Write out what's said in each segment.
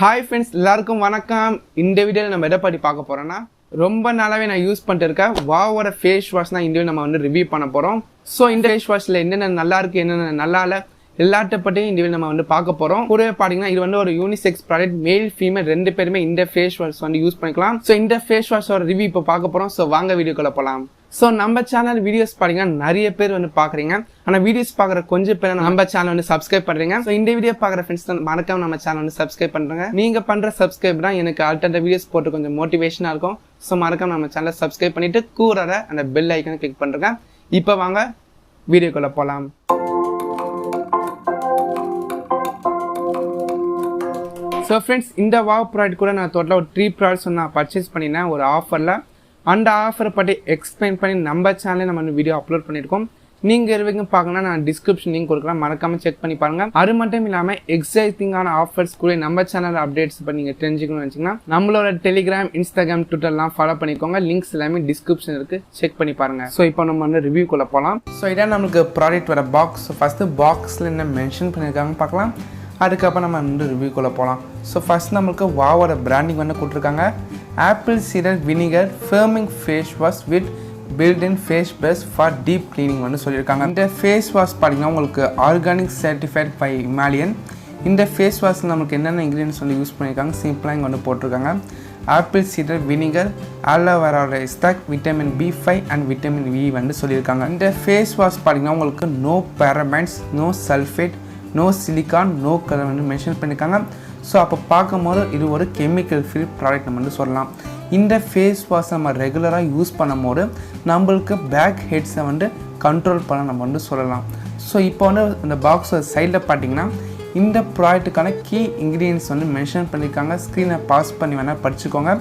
Hi friends, எல்லாருக்கும் வணக்கம். இந்த வீடியோவில் நம்ம எதை பற்றி பார்க்க போகிறோன்னா, ரொம்ப நாளாகவே நான் யூஸ் பண்ணிட்டு இருக்கேன் வாவோட ஃபேஸ் வாஷ் தான் இந்த நம்ம வந்து ரிவ்யூ பண்ண போகிறோம். ஸோ இந்த ஃபேஸ் வாஷில் என்னென்ன நல்லா இருக்குது, என்னென்ன நல்லா இல்லை, எல்லாத்த பற்றியும் இந்த நம்ம வந்து பார்க்க போகிறோம். கூடவே பார்த்தீங்கன்னா இது வந்து ஒரு யூனிசெக்ஸ் ப்ராடக்ட், மேல் ஃபீமேல் ரெண்டு பேருமே இந்த ஃபேஸ் வாஷ் வந்து யூஸ் பண்ணிக்கலாம். ஸோ இந்த ஃபேஸ் வாஷோட ரிவ்யூ இப்போ பார்க்க போகிறோம். ஸோ வாங்க வீடியோக்குள்ள போகலாம். ஸோ நம்ம சேனல் வீடியோஸ் பார்த்தீங்கன்னா நிறைய பேர் வந்து பார்க்குறீங்க, ஆனால் வீடியோஸ் பார்க்குற கொஞ்சம் பேர் நம்ம சேனல் வந்து சப்ஸ்கிரைப் பண்ணுறீங்க. ஸோ இந்த வீடியோ பார்க்குற ஃப்ரெண்ட்ஸ் தான் மறக்காம நம்ம சேனல் வந்து சப்ஸ்கிரைப் பண்ணுறாங்க. நீங்கள் பண்ணுற சப்ஸ்கிரைப் தான் எனக்கு அடுத்த வீடியோஸ் போட்டு கொஞ்சம் மோட்டிவேஷனாக இருக்கும். ஸோ மறக்காம நம்ம சேனலை சப்ஸ்கிரைப் பண்ணிட்டு கூற அந்த பெல் ஐக்கனை கிளிக் பண்ணுறேன். இப்போ வாங்க வீடியோக்குள்ள போகலாம். ஸோ ஃப்ரெண்ட்ஸ், இந்த வாவ் ப்ராடக்ட் கூட நான் டோட்டலாக ஒரு 3 ப்ராடக்ட்ஸ் நான் பர்ச்சேஸ் பண்ணினேன் ஒரு ஆஃபரில். அந்த ஆஃபரை பற்றி எக்ஸ்பிளைன் பண்ணி நம்ம சேனலே நம்ம வீடியோ அப்லோட் பண்ணியிருக்கோம். நீங்கள் இருவரைக்கும் பார்க்கணும்னா நான் டிஸ்கிரிப்ஷன் லிங்க் கொடுக்கலாம், மறக்காமல் செக் பண்ணி பாருங்கள். அது மட்டும் இல்லாமல் எக்ஸைட்டிங்கான ஆஃபர்ஸ் கூட நம்ம சேனல் அப்டேட்ஸ் பண்ணி நீங்கள் தெரிஞ்சுக்கணும்னு வச்சிங்கன்னா நம்மளோட டெலிகிராம், இன்ஸ்டாகிராம், ட்விட்டர்லாம் ஃபாலோ பண்ணிக்கோங்க. லிங்க்ஸ் எல்லாமே டிஸ்கிரிப்ஷன் இருக்குது, செக் பண்ணி பாருங்கள். ஸோ இப்போ நம்ம வந்து ரிவ்யூக்குள்ளே போகலாம். ஸோ இதான் நம்மளுக்கு ப்ராடக்ட் வர பாக்ஸ். ஸோ ஃபஸ்ட்டு பாக்ஸில் என்ன மென்ஷன் பண்ணியிருக்காங்க பார்க்கலாம், அதுக்கப்புறம் நம்ம வந்து ரிவ்யூக்குள்ளே போகலாம். ஸோ ஃபஸ்ட் நம்மளுக்கு வாவோட பிராண்டிங் வந்து கொடுத்துருக்காங்க. Apple cider vinegar foaming face wash with built-in face brush for deep cleaning வந்து சொல்லியிருக்காங்க. இந்த ஃபேஸ் வாஷ் பார்த்தீங்கன்னா உங்களுக்கு ஆர்கானிக் சர்டிஃபைட் பை இமாலயன். இந்த ஃபேஸ் வாஷில் நம்மளுக்கு என்னென்ன இன்க்ரீடியன்ஸ் வந்து யூஸ் பண்ணியிருக்காங்க சிம்பிளாக இங்கே வந்து போட்டிருக்காங்க. Apple cider vinegar, Aloe Vera extract, vitamin B5 and vitamin E வந்து சொல்லியிருக்காங்க. இந்த ஃபேஸ் வாஷ் பார்த்தீங்கன்னா உங்களுக்கு no parabens, no sulphate, no silicone, no colour வந்து மென்ஷன் பண்ணியிருக்காங்க. ஸோ அப்போ பார்க்கும்போது இது ஒரு கெமிக்கல் ஃப்ரீ ப்ராடக்ட் நம்ம வந்து சொல்லலாம். இந்த ஃபேஸ் வாஷ் நம்ம ரெகுலராக யூஸ் பண்ணும்போது நம்மளுக்கு பேக் ஹெட்ஸை வந்து கண்ட்ரோல் பண்ண நம்ம வந்து சொல்லலாம். ஸோ இப்போ வந்து இந்த பாக்ஸோட சைடில் பார்த்தீங்கன்னா இந்த ப்ராடக்ட்டுக்கான கீ இன்க்ரீடியன்ஸ் வந்து மென்ஷன் பண்ணியிருக்காங்க. ஸ்க்ரீனை பாஸ் பண்ணி வேணால் படிச்சுக்கோங்க.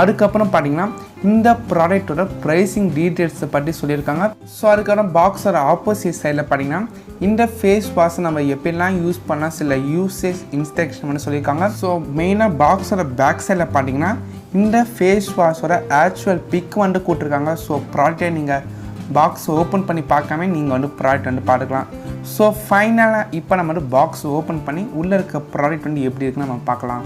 அதுக்கப்புறம் பார்த்தீங்கன்னா இந்த ப்ராடக்டோட ப்ரைஸிங் டீட்டெயில்ஸை பற்றி சொல்லியிருக்காங்க. ஸோ அதுக்கப்புறம் பாக்ஸோட ஆப்போசிட் சைடில் பார்த்தீங்கன்னா இந்த ஃபேஸ் வாஷை நம்ம எப்படிலாம் யூஸ் பண்ணால் சில யூசேஜ் இன்ஸ்ட்ரக்ஷன் வந்து சொல்லியிருக்காங்க. ஸோ மெயினாக பாக்ஸோட பேக் சைடில் பார்த்தீங்கன்னா இந்த ஃபேஸ் வாஷோட ஆக்சுவல் பிக் வந்து கூட்டிருக்காங்க. ஸோ ப்ராடக்டை நீங்கள் பாக்ஸ் ஓப்பன் பண்ணி பார்க்காம நீங்கள் வந்து ப்ராடக்ட் வந்து பார்த்துக்கலாம். ஸோ ஃபைனலாக இப்போ நம்ம வந்து பாக்ஸ் ஓப்பன் பண்ணி உள்ளே இருக்க ப்ராடக்ட் வந்து எப்படி இருக்குன்னு நம்ம பார்க்கலாம்.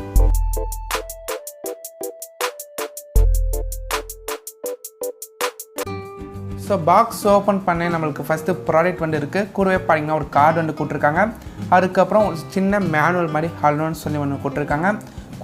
ஸோ பாக்ஸ் ஓப்பன் பண்ணி நம்மளுக்கு ஃபஸ்ட்டு ப்ராடக்ட் வந்து இருக்குது. கூடவே பார்த்தீங்கன்னா ஒரு கார்டு வந்து கொடுத்துருக்காங்க. அதுக்கப்புறம் ஒரு சின்ன மேனுவல் மாதிரி ஹலோன்னு சொல்லி ஒன்று கொடுத்துருக்காங்க.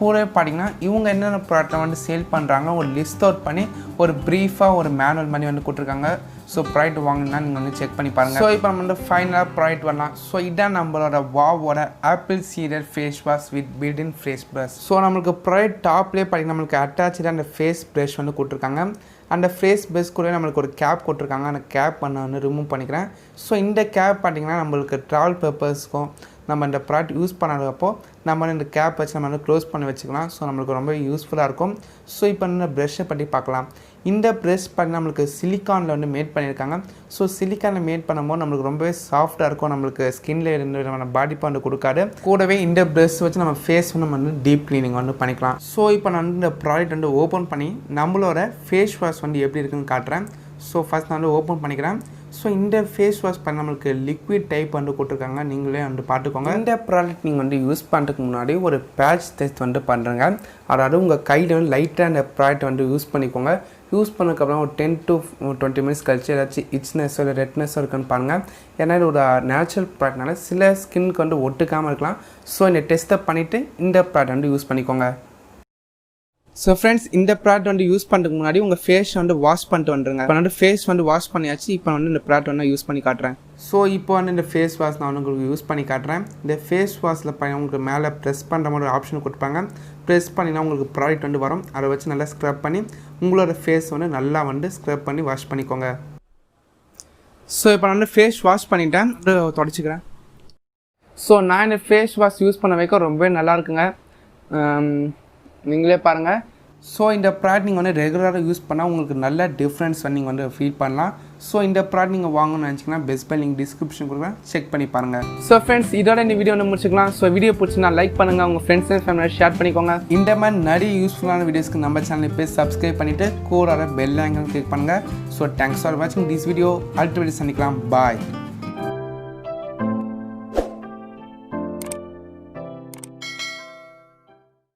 கூடவே பார்த்தீங்கன்னா இவங்க என்னென்ன ப்ராடக்ட்டை வந்து சேல் பண்ணுறாங்க ஒரு லிஸ்ட் அவுட் பண்ணி ஒரு ப்ரீஃபாக ஒரு மேனுவல் மாதிரி வந்து கொடுத்துருக்காங்க. ஸோ ப்ராடக்ட் வாங்கினா நீங்கள் வந்து செக் பண்ணி பாருங்கள். ஸோ இப்போ நம்ம வந்து ஃபைனலாக ப்ராடக்ட் வரலாம். ஸோ இதான் நம்மளோட வாவோட apple cider face wash with built-in face brush. So நம்மளுக்கு ப்ராடக்ட் டாப்லேயே பார்த்தீங்கன்னா நம்மளுக்கு அட்டாச்சாக அந்த ஃபேஸ் ப்ரஷ் வந்து கொடுத்துருக்காங்க. அந்த ஃபேஸ் ப்ரஷ் கூட நம்மளுக்கு ஒரு கேப் கொடுத்துருக்காங்க. அந்த கேப் நான் வந்து ரிமூவ் பண்ணிக்கிறேன். ஸோ இந்த கேப் பார்த்தீங்கன்னா நம்மளுக்கு ட்ராவல் பர்பஸ்க்கும் நம்ம இந்த ப்ராடக்ட் யூஸ் பண்ணுறப்போ நம்ம இந்த கேப் வச்சு நம்ம வந்து க்ளோஸ் பண்ணி வச்சுக்கலாம். ஸோ நம்மளுக்கு ரொம்ப யூஸ்ஃபுல்லாக இருக்கும். ஸோ இப்போ இந்த ப்ரெஷ்ஷை பற்றி பார்க்கலாம். இந்த ப்ரெஷ் பண்ணி நம்மளுக்கு சிலிக்கானில் வந்து மேட் பண்ணியிருக்காங்க. ஸோ சிலிக்கானில் மேட் பண்ணும்போது நம்மளுக்கு ரொம்பவே சாஃப்டாக இருக்கும். நம்மளுக்கு ஸ்கின்ல இருந்து நம்ம பாடிப்பை வந்து கொடுக்காது. கூடவே இந்த ப்ரெஷ் வச்சு நம்ம ஃபேஸ் வந்து நம்ம வந்து டீப் க்ளீனிங் வந்து பண்ணிக்கலாம். ஸோ இப்போ நான் இந்த ப்ராடக்ட் வந்து ஓப்பன் பண்ணி நம்மளோட ஃபேஸ் வாஷ் வந்து எப்படி இருக்குன்னு காட்டுறேன். ஸோ ஃபஸ்ட் நான் வந்து ஓப்பன் பண்ணிக்கிறேன். ஸோ இந்த ஃபேஸ் வாஷ் பண்ண நம்மளுக்கு லிக்விட் டைப் வந்து கொடுத்துருக்காங்க. நீங்களே வந்து பார்த்துக்கோங்க. இந்த ப்ராடக்ட் நீங்கள் வந்து யூஸ் பண்ணுறதுக்கு முன்னாடி ஒரு பேட்ச் டெஸ்ட் வந்து பண்ணுறேங்க. அதாவது உங்கள் கையில் வந்து லைட்டாக அந்த ப்ராடக்ட் வந்து யூஸ் பண்ணிக்கோங்க. யூஸ் பண்ணதுக்கப்புறம் ஒரு 10 to 20 மினிட்ஸ் கழிச்சு ஏதாச்சும் இட்ச்னஸோ இல்லை ரெட்னஸோ இருக்குன்னு பாருங்கள். ஏன்னா இது ஒரு நேச்சுரல் ப்ராடக்ட்னால சில ஸ்கின்னுக்கு வந்து ஒட்டுக்காமல் இருக்கலாம். ஸோ இந்த டெஸ்ட்டை பண்ணிவிட்டு இந்த ப்ராடக்ட் வந்து யூஸ் பண்ணிக்கோங்க. ஸோ ஃப்ரெண்ட்ஸ், இந்த ப்ராடக்ட் வந்து யூஸ் பண்ணுறதுக்கு முன்னாடி உங்கள் ஃபேஸ் வந்து வாஷ் பண்ணிட்டு வந்துருங்க. இப்போ வந்து ஃபேஸ் வந்து வாஷ் பண்ணியாச்சு. இப்போ வந்து இந்த ப்ராடக்ட் வந்து யூஸ் பண்ணி காட்டுறேன். ஸோ இப்போ வந்து இந்த ஃபேஸ் வாஷ் நான் உங்களுக்கு யூஸ் பண்ணி காட்டுறேன். இந்த ஃபேஸ் வாஷில் உங்களுக்கு மேலே ப்ரெஸ் பண்ணுற மாதிரி ஒரு ஆப்ஷன் கொடுப்பாங்க. ப்ரெஸ் பண்ணினா உங்களுக்கு ப்ராடக்ட் வந்து வரும். அதை வச்சு நல்லா ஸ்க்ரப் பண்ணி உங்களோட ஃபேஸ் வந்து நல்லா வந்து ஸ்க்ரப் பண்ணி வாஷ் பண்ணிக்கோங்க. ஸோ இப்போ நான் வந்து ஃபேஸ் வாஷ் பண்ணிட்டேன், தொடச்சிக்கிறேன். ஸோ நான் இந்த ஃபேஸ் வாஷ் யூஸ் பண்ண வைக்க ரொம்பவே நல்லா இருக்குங்க. நீங்களே பாருங்கள். ஸோ இந்த ப்ராடக்ட் நீங்கள் வந்து ரெகுலராக யூஸ் பண்ணால் உங்களுக்கு நல்ல டிஃப்ரென்ஸ் வந்து நீங்கள் வந்து ஃபீல் பண்ணலாம். ஸோ இந்த ப்ராடக்ட் நீங்கள் வாங்கணும்னு நினச்சிங்கன்னா பெஸ்ட் பை லிங்க் டிஸ்கிரிப்ஷன் கொடுக்குறேன், செக் பண்ணி பாருங்கள். ஸோ ஃப்ரெண்ட்ஸ், இதோட இந்த வீடியோ வந்து முடிச்சுக்கலாம். ஸோ வீடியோ பிடிச்சினா லைக் பண்ணுங்கள், உங்கள் ஃப்ரெண்ட்ஸ் அண்ட் ஃபேமிலியோட ஷேர் பண்ணிக்கோங்க. இந்த மாதிரி நிறைய யூஸ்ஃபுல்லான வீடியோஸ்க்கு நம்ம சேனல் போய் சப்ஸ்கிரைப் பண்ணிவிட்டு கூறார பெல் ஐக்கான் கிளிக் பண்ணுங்கள். ஸோ தேங்க்ஸ் ஃபார் வாட்சிங் திஸ் வீடியோ. அடுத்த வீடியோ சந்திக்கலாம். பாய்.